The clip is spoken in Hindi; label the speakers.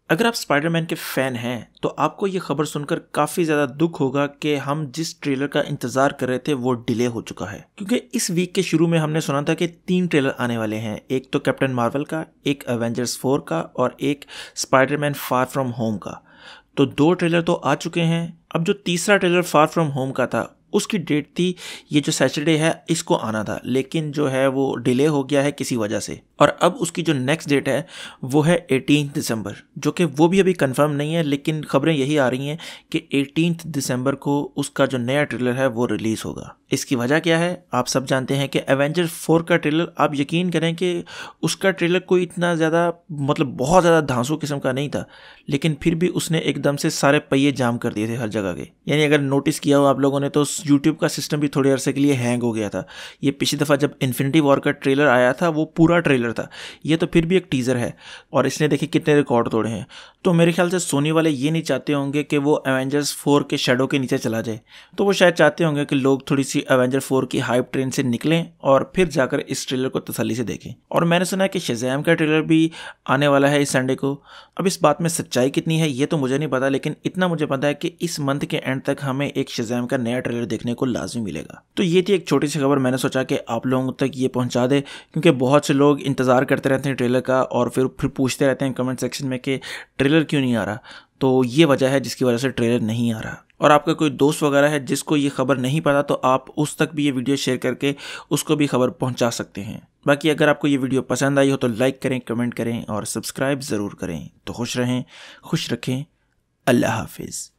Speaker 1: अगर आप स्पाइडरमैन के फ़ैन हैं तो आपको ये खबर सुनकर काफ़ी ज़्यादा दुख होगा कि हम जिस ट्रेलर का इंतज़ार कर रहे थे वो डिले हो चुका है। क्योंकि इस वीक के शुरू में हमने सुना था कि 3 ट्रेलर आने वाले हैं, एक तो कैप्टन मार्वल का, एक एवेंजर्स 4 का और एक स्पाइडरमैन फार फ्रॉम होम का। तो 2 ट्रेलर तो आ चुके हैं। अब जो तीसरा ट्रेलर फार फ्रॉम होम का था उसकी डेट थी ये जो सैटरडे है इसको आना था, लेकिन जो है वो डिले हो गया है किसी वजह से। और अब उसकी जो नेक्स्ट डेट है वो है 18 दिसंबर, जो कि वो भी अभी कंफर्म नहीं है, लेकिन खबरें यही आ रही हैं कि 18 दिसंबर को उसका जो नया ट्रेलर है वो रिलीज़ होगा। इसकी वजह क्या है आप सब जानते हैं कि एवेंजर 4 का ट्रेलर, आप यकीन करें कि उसका ट्रेलर कोई इतना ज़्यादा बहुत ज़्यादा धांसू किस्म का नहीं था, लेकिन फिर भी उसने एकदम से सारे पहिए जाम कर दिए थे हर जगह के। यानी अगर नोटिस किया हो आप लोगों ने तो यूट्यूब का सिस्टम भी थोड़े अरसे के लिए हैंग हो गया था। ये पिछली दफ़ा जब इन्फिनिटी वॉर का ट्रेलर आया था वो पूरा ट्रेलर था, ये तो फिर भी एक टीज़र है और इसने देखिए कितने रिकॉर्ड तोड़े हैं। तो मेरे ख्याल से सोनी वाले ये नहीं चाहते होंगे कि वो एवेंजर्स 4 के शैडो के नीचे चला जाए, तो वो शायद चाहते होंगे कि लोग थोड़ी सी एवेंजर 4 की हाइप ट्रेन से निकलें और फिर जाकर इस ट्रेलर को तसल्ली से देखें। और मैंने सुना है कि शज़ैम का ट्रेलर भी आने वाला है इस संडे को। अब इस बात में सच्चाई कितनी है ये तो मुझे नहीं पता, लेकिन इतना मुझे पता है कि इस मंथ के एंड तक हमें एक शज़ैम का नया ट्रेलर देखने को लाजमी मिलेगा। तो ये थी एक छोटी सी खबर, मैंने सोचा कि आप लोगों तक ये पहुंचा दे, क्योंकि बहुत से लोग इंतज़ार करते रहते हैं ट्रेलर का और फिर पूछते रहते हैं कमेंट सेक्शन में कि ट्रेलर क्यों नहीं आ रहा। तो ये वजह है जिसकी वजह से ट्रेलर नहीं आ रहा। और आपका कोई दोस्त वगैरह है जिसको ये खबर नहीं पता तो आप उस तक भी ये वीडियो शेयर करके उसको भी खबर पहुंचा सकते हैं। बाकी अगर आपको ये वीडियो पसंद आई हो तो लाइक करें, कमेंट करें और सब्सक्राइब ज़रूर करें। तो खुश रहें, खुश रखें। अल्लाह हाफिज़।